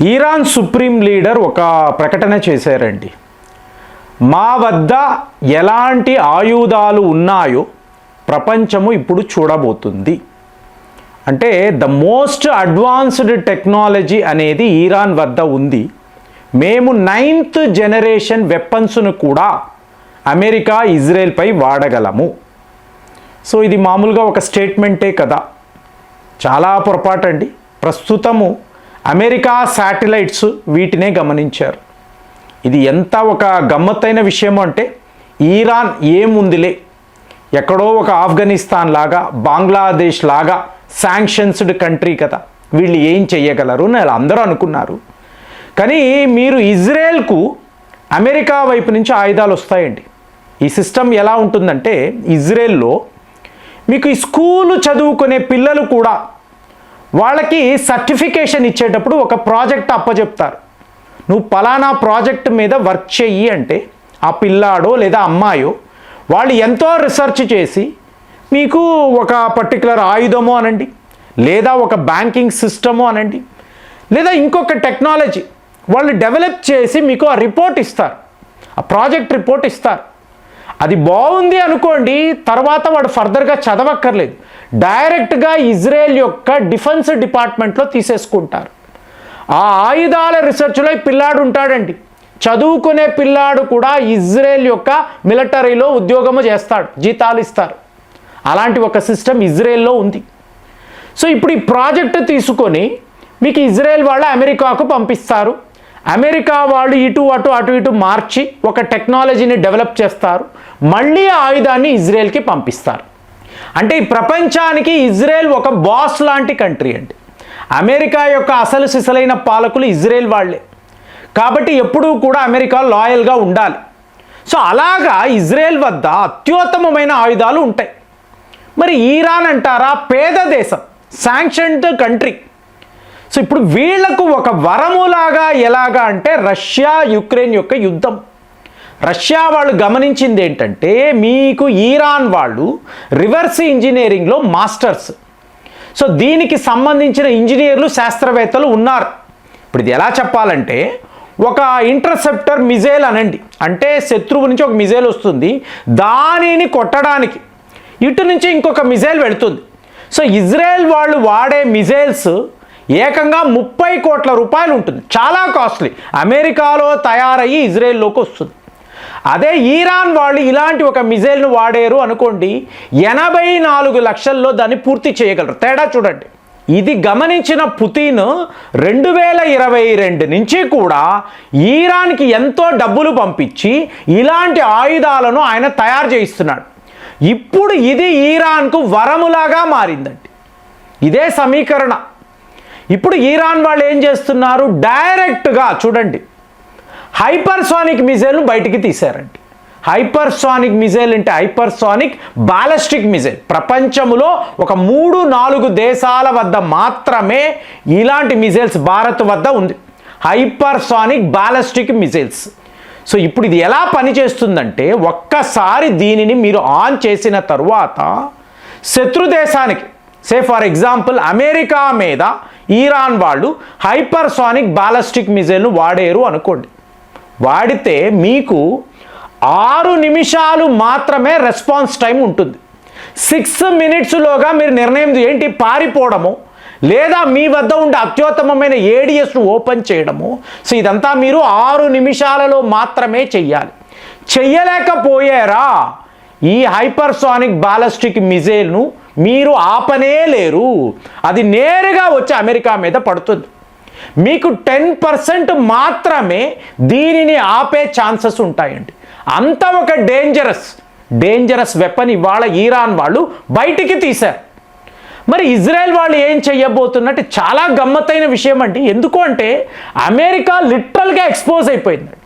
Iran supreme leader ఒక ప్రకటన చేశారండి. మా వద్ద ఎలాంటి ఆయుధాలు ఉన్నాయో ప్రపంచము ఇప్పుడు చూడబోతుంది. అంటే ద మోస్ట్ అడ్వాన్స్డ్ టెక్నాలజీ అనేది ఇరాన్ వద్ద ఉంది. మేము 9th జనరేషన్ వెపన్స్ను కూడా అమెరికా ఇజ్రాయెల్పై వాడగలము. సో ఇది మామూలుగా ఒక స్టేట్మెంటే కదా, చాలా పొరపాటు అండి. ప్రస్తుతము అమెరికా శాటిలైట్స్ వీటినే గమనించారు. ఇది ఎంత ఒక గమ్మత్తైన విషయం అంటే, ఇరాన్ ఏముందిలే, ఎక్కడో ఒక ఆఫ్ఘనిస్తాన్ లాగా బంగ్లాదేశ్ లాగా శాంక్షన్స్డ్ కంట్రీ కదా, వీళ్ళు ఏం చెయ్యగలరు అని అందరూ అనుకున్నారు. కానీ మీరు ఇజ్రాయెల్కు అమెరికా వైపు నుంచి ఆయుధాలు వస్తాయండి. ఈ సిస్టమ్ ఎలా ఉంటుందంటే, ఇజ్రాయెల్లో మీకు ఈ స్కూలు చదువుకునే పిల్లలు కూడా వాళ్ళకి సర్టిఫికేషన్ ఇచ్చేటప్పుడు ఒక ప్రాజెక్ట్ అప్పచెప్తారు. నువ్వు పలానా ప్రాజెక్ట్ మీద వర్క్ చెయ్యి అంటే ఆ పిల్లాడో లేదా అమ్మాయో వాళ్ళు ఎంతో రీసెర్చ్ చేసి మీకు ఒక పర్టికులర్ ఆయుధమో అనండి, లేదా ఒక బ్యాంకింగ్ సిస్టమో అనండి, లేదా ఇంకొక టెక్నాలజీ వాళ్ళు డెవలప్ చేసి మీకు ఆ రిపోర్ట్ ఇస్తారు, ఆ ప్రాజెక్ట్ రిపోర్ట్ ఇస్తారు. అది బాగుంది అనుకోండి, తర్వాత వాడు ఫర్దర్గా చదవక్కర్లేదు, డైరెక్ట్గా ఇజ్రాయెల్ యొక్క డిఫెన్స్ డిపార్ట్మెంట్లో తీసేసుకుంటారు. ఆ ఆయుధాల రీసెర్చ్లో ఈ పిల్లాడు ఉంటాడండి. చదువుకునే పిల్లాడు కూడా ఇజ్రాయెల్ యొక్క మిలిటరీలో ఉద్యోగము చేస్తాడు, జీతాలు ఇస్తారు. అలాంటి ఒక సిస్టమ్ ఇజ్రాయెల్లో ఉంది. సో ఇప్పుడు ఈ ప్రాజెక్టు తీసుకొని మీకు ఇజ్రాయెల్ వాళ్ళు అమెరికాకు పంపిస్తారు. అమెరికా వాళ్ళు అటు ఇటు మార్చి ఒక టెక్నాలజీని డెవలప్ చేస్తారు, మళ్ళీ ఆ ఆయుధాన్ని ఇజ్రాయెల్కి పంపిస్తారు. అంటే ఈ ప్రపంచానికి ఇజ్రాయెల్ ఒక బాస్ లాంటి కంట్రీ అండి. అమెరికా యొక్క అసలు సిసలైన పాలకులు ఇజ్రాయెల్ వాళ్ళే. కాబట్టి ఎప్పుడూ కూడా అమెరికా లాయల్గా ఉండాలి. సో అలాగా ఇజ్రాయెల్ వద్ద అత్యుత్తమమైన ఆయుధాలు ఉంటాయి. మరి ఇరాన్ అంటారా, పేద దేశం, శాంక్షన్డ్ కంట్రీ. సో ఇప్పుడు వీళ్లకు ఒక వరములాగా ఎలాగా అంటే, రష్యా యుక్రెయిన్ యొక్క యుద్ధం. రష్యా వాళ్ళు గమనించింది ఏంటంటే, మీకు ఇరాన్ వాళ్ళు రివర్స్ ఇంజనీరింగ్లో మాస్టర్స్. సో దీనికి సంబంధించిన ఇంజనీర్లు, శాస్త్రవేత్తలు ఉన్నారు. ఇప్పుడు ఇది ఎలా చెప్పాలంటే, ఒక ఇంటర్సెప్టర్ మిజైల్ అనండి, అంటే శత్రువు నుంచి ఒక మిజైల్ వస్తుంది, దానిని కొట్టడానికి ఇటు నుంచి ఇంకొక మిజైల్ వెళుతుంది. సో ఇజ్రాయెల్ వాళ్ళు వాడే మిజైల్స్ ఏకంగా 30 కోట్ల రూపాయలు ఉంటుంది, చాలా కాస్ట్లీ. అమెరికాలో తయారయ్యి ఇజ్రాయెల్లోకి వస్తుంది. అదే ఇరాన్ వాళ్ళు ఇలాంటి ఒక మిజైల్ను వాడారు అనుకోండి, 84 లక్షల్లో దాన్ని పూర్తి చేయగలరు. తేడా చూడండి. ఇది గమనించిన పుతిన్ 2022 నుంచి కూడా ఇరాన్కి ఎంతో డబ్బులు పంపించి ఇలాంటి ఆయుధాలను ఆయన తయారు చేయిస్తున్నాడు. ఇప్పుడు ఇది ఇరాన్కు వరములాగా మారిందండి. ఇదే సమీకరణ. ఇప్పుడు ఇరాన్ వాళ్ళు ఏం చేస్తున్నారు, డైరెక్ట్గా చూడండి, హైపర్సానిక్ మిజైల్ను బయటికి తీశారండి. హైపర్సానిక్ మిజైల్ అంటే హైపర్సానిక్ బాలిస్టిక్ మిజైల్. ప్రపంచంలో ఒక 3-4 దేశాల వద్ద మాత్రమే ఇలాంటి మిజైల్స్ భారత్ వద్ద ఉంది, హైపర్సానిక్ బాలిస్టిక్ మిజైల్స్. సో ఇప్పుడు ఇది ఎలా పనిచేస్తుందంటే, ఒక్కసారి దీనిని మీరు ఆన్ చేసిన తరువాత శత్రు దేశానికి, సే ఫర్ ఎగ్జాంపుల్ అమెరికా మీద ఇరాన్ వాళ్ళు హైపర్సానిక్ బాలిస్టిక్ మిజైల్ను వాడారు అనుకోండి, వాడితే మీకు 6 నిమిషాలు మాత్రమే రెస్పాన్స్ టైం ఉంటుంది. 6 మినిట్స్లోగా మీరు నిర్ణయం ఏంటి, పారిపోవడము లేదా మీ వద్ద ఉండే అత్యుత్తమమైన ఏడిఎస్ను ఓపెన్ చేయడము. సో ఇదంతా మీరు 6 నిమిషాలలో మాత్రమే చెయ్యాలి. చెయ్యలేకపోయారా, ఈ హైపర్సానిక్ బాలిస్టిక్ మిజైల్ను మీరు ఆపనే లేరు, అది నేరుగా వచ్చి అమెరికా మీద పడుతుంది. మీకు 10% మాత్రమే దీనిని ఆపే ఛాన్సెస్ ఉంటాయండి. అంత ఒక డేంజరస్ వెపన్ ఇవాళ ఇరాన్ వాళ్ళు బయటికి తీశారు. మరి ఇజ్రాయెల్ వాళ్ళు ఏం చెయ్యబోతున్నట్టు చాలా గమ్మత్తైన విషయం అండి. ఎందుకు అంటే, అమెరికా లిటరల్గా ఎక్స్పోజ్ అయిపోయిందండి.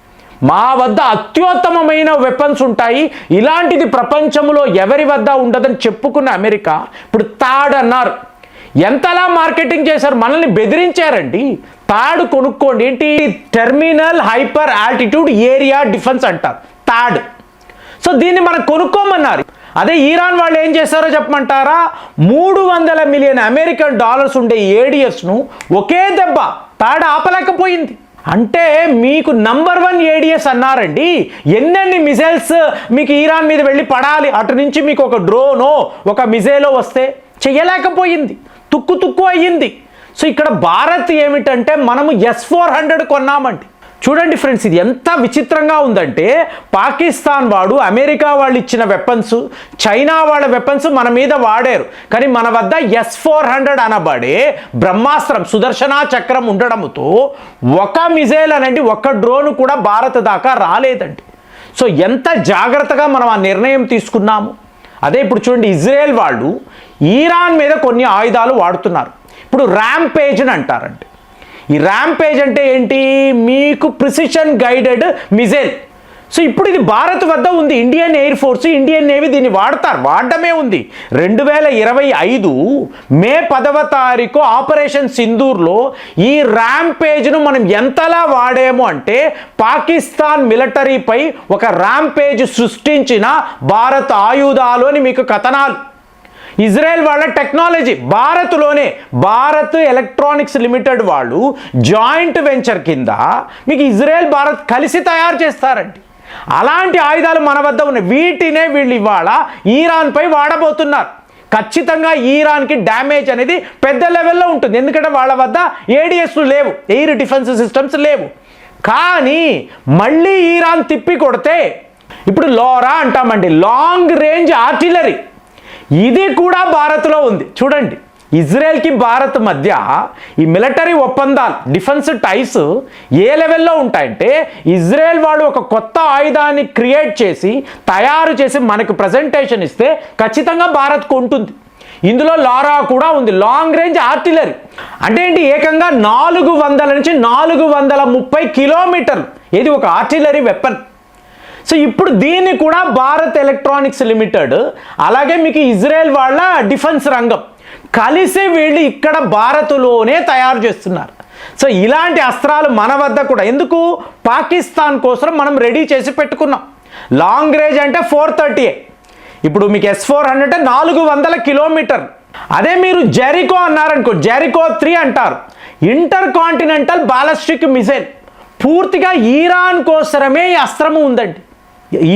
మా వద్ద అత్యుత్తమమైన వెపన్స్ ఉంటాయి, ఇలాంటిది ప్రపంచంలో ఎవరి వద్ద ఉండదని చెప్పుకున్న అమెరికా ఇప్పుడు థర్డ్ అన్నారు. ఎంతలా మార్కెటింగ్ చేశారు, మనల్ని బెదిరించారండి. థర్డ్ కొనుక్కోండి, ఏంటి, terminal hyper altitude area defence అంటారు, థర్డ్. సో దీన్ని మనం కొనుక్కోమన్నారు. అదే ఇరాన్ వాళ్ళు ఏం చేశారో చెప్పమంటారా, $300 మిలియన్ అమెరికన్ డాలర్స్ ఉండే ఏడిఎస్ను ఒకే దెబ్బ తాడు ఆపలేకపోయింది. అంటే మీకు నంబర్ 1 ఏడిఎస్ అన్నారండి. ఎన్నెన్ని మిసైల్స్ మీకు ఇరాన్ మీద వెళ్ళి పడాలి, అటు నుంచి మీకు ఒక డ్రోనో ఒక మిసైలో వస్తే చెయ్యలేకపోయింది, తుక్కు అయ్యింది. సో ఇక్కడ భారత్ ఏమిటంటే మనము S-400 కొన్నామండి. చూడండి ఫ్రెండ్స్, ఇది ఎంత విచిత్రంగా ఉందంటే పాకిస్తాన్ వాడు అమెరికా వాళ్ళు ఇచ్చిన వెపన్స్, చైనా వాళ్ళ వెపన్స్ మన మీద వాడారు. కానీ మన వద్ద S-400 అనబడే బ్రహ్మాస్త్రం సుదర్శన చక్రం ఉండడంతో ఒక మిజైల్ అనండి, ఒక డ్రోన్ కూడా భారత్ దాకా రాలేదండి. సో ఎంత జాగ్రత్తగా మనం ఆ నిర్ణయం తీసుకున్నాము. అదే ఇప్పుడు చూడండి, ఇజ్రాయెల్ వాళ్ళు ఇరాన్ మీద కొన్ని ఆయుధాలు వాడుతున్నారు. ఇప్పుడు ర్యాంపేజ్ అని అంటారండి. ఈ ర్యాంపేజ్ అంటే ఏంటి? మీకు ప్రిసిషన్ గైడెడ్ మిజైల్. సో ఇప్పుడు ఇది భారత్ వద్ద ఉంది. Indian air force, Indian navy దీన్ని వాడడమే ఉంది. 2025 మే 10వ తారీఖు ఆపరేషన్ సింధూర్లో ఈ ర్యాంపేజ్ను మనం ఎంతలా వాడాము అంటే పాకిస్తాన్ మిలిటరీపై ఒక ర్యాంపేజ్ సృష్టించిన భారత్ ఆయుధాలు అని మీకు కథనాలు. ఇజ్రాయెల్ వాళ్ళ టెక్నాలజీ భారత్లోనే, భారత్ ఎలక్ట్రానిక్స్ లిమిటెడ్ వాళ్ళు జాయింట్ వెంచర్ కింద మీకు ఇజ్రాయెల్ భారత్ కలిసి తయారు చేస్తారండి. అలాంటి ఆయుధాలు మన వద్ద ఉన్నాయి. వీటినే వీళ్ళు ఇవాళ ఇరాన్పై వాడబోతున్నారు. ఖచ్చితంగా ఇరాన్కి డ్యామేజ్ అనేది పెద్ద లెవెల్లో ఉంటుంది. ఎందుకంటే వాళ్ళ వద్ద ఏడిఎస్లు లేవు, ఎయిర్ డిఫెన్స్ సిస్టమ్స్ లేవు. కానీ మళ్ళీ ఇరాన్ తిప్పి కొడితే ఇప్పుడు లోరా అంటామండి, లాంగ్ రేంజ్ ఆర్టిలరీ, ఇది కూడా భారత్లో ఉంది. చూడండి, ఇజ్రాయెల్కి భారత్ మధ్య ఈ మిలిటరీ ఒప్పందాలు, డిఫెన్స్ టైస్ ఏ లెవెల్లో ఉంటాయంటే ఇజ్రాయెల్ వాడు ఒక కొత్త ఆయుధాన్ని క్రియేట్ చేసి తయారు చేసి మనకు ప్రజెంటేషన్ ఇస్తే ఖచ్చితంగా భారత్కు ఉంటుంది. ఇందులో లారా కూడా ఉంది, లాంగ్ రేంజ్ ఆర్టిలరీ. అంటే ఏంటి? ఏకంగా 400 నుంచి 430 కిలోమీటర్లు ఇది ఒక ఆర్టిలరీ వెపన్. సో ఇప్పుడు దీన్ని కూడా భారత్ ఎలక్ట్రానిక్స్ లిమిటెడ్ అలాగే మీకు ఇజ్రాయెల్ వాళ్ళ డిఫెన్స్ రంగం కలిసి వీళ్ళు ఇక్కడ భారత్లోనే తయారు చేస్తున్నారు. సో ఇలాంటి అస్త్రాలు మన వద్ద కూడా ఎందుకు? పాకిస్తాన్ కోసం మనం రెడీ చేసి పెట్టుకున్నాం. లాంగ్ రేంజ్ అంటే 430. ఇప్పుడు మీకు S-400 అంటే 400 కిలోమీటర్లు. అదే మీరు జెరికో అన్నారనుకో, జెరికో 3 అంటారు, ఇంటర్ కాంటినెంటల్ బాలిస్టిక్ మిసైల్. పూర్తిగా ఇరాన్ కోసమే ఈ అస్త్రము ఉందండి.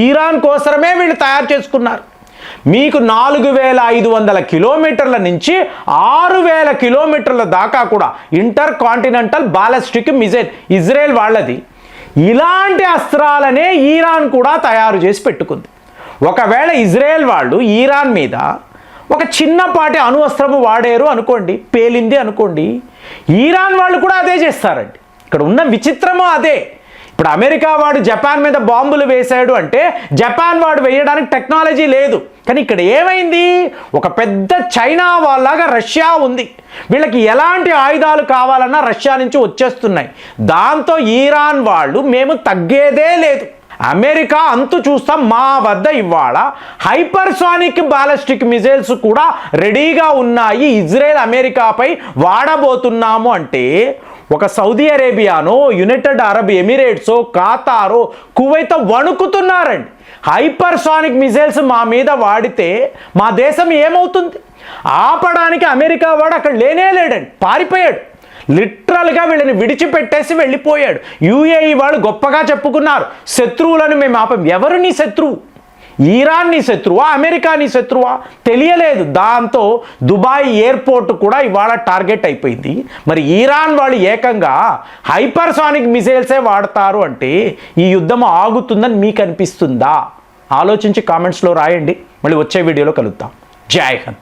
ఇరాన్ కోసమే వీళ్ళు తయారు చేసుకున్నారు. మీకు 4500 కిలోమీటర్ల నుంచి 6000 కిలోమీటర్ల దాకా కూడా inter continental ballistic missile Israel వాళ్ళది. ఇలాంటి అస్త్రాలనే ఇరాన్ కూడా తయారు చేసి పెట్టుకుంది. ఒకవేళ ఇజ్రాయెల్ వాళ్ళు ఇరాన్ మీద ఒక చిన్నపాటి అణువస్త్రము వాడారు అనుకోండి, పేలింది అనుకోండి, ఇరాన్ వాళ్ళు కూడా అదే చేస్తారండి. ఇక్కడ ఉన్న విచిత్రము అదే. ఇప్పుడు అమెరికా వాడు జపాన్ మీద బాంబులు వేశాడు అంటే జపాన్ వాడు వేయడానికి టెక్నాలజీ లేదు. కానీ ఇక్కడ ఏమైంది? ఒక పెద్ద చైనా వాళ్ళలాగా రష్యా ఉంది. వీళ్ళకి ఎలాంటి ఆయుధాలు కావాలన్నా రష్యా నుంచి వచ్చేస్తున్నాయి. దాంతో ఇరాన్ వాళ్ళు మేము తగ్గేదే లేదు, అమెరికా అంతు చూస్తాం, మా వద్ద ఇవాళ హైపర్సానిక్ బాలిస్టిక్ మిసైల్స్ కూడా రెడీగా ఉన్నాయి, ఇజ్రాయెల్ అమెరికాపై వాడబోతున్నాము అంటే ఒక సౌదీ అరేబియానో, యునైటెడ్ అరబ్ ఎమిరేట్సో, ఖతారో, కువైతో వణుకుతున్నారండి. హైపర్సానిక్ మిసైల్స్ మా మీద వాడితే మా దేశం ఏమవుతుంది? ఆపడానికి అమెరికా వాడు అక్కడ లేడండి, పారిపోయాడు. లిటరల్గా వీళ్ళని విడిచిపెట్టేసి వెళ్ళిపోయాడు. యుఏఈ వాళ్ళు గొప్పగా చెప్పుకున్నారు, శత్రువులను మేము ఆపం. ఎవరు నీ శత్రువు? ఇరాన్ నీ శత్రువా, అమెరికా నీ శత్రువా? తెలియలేదు. దాంతో దుబాయ్ ఎయిర్పోర్ట్ కూడా ఇవాళ టార్గెట్ అయిపోయింది. మరి ఇరాన్ వాళ్ళు ఏకంగా హైపర్సానిక్ మిసైల్సే వాడతారు అంటే ఈ యుద్ధం ఆగుతుందని మీకు అనిపిస్తుందా? ఆలోచించి కామెంట్స్లో రాయండి. మళ్ళీ వచ్చే వీడియోలో కలుద్దాం. జై హింద్.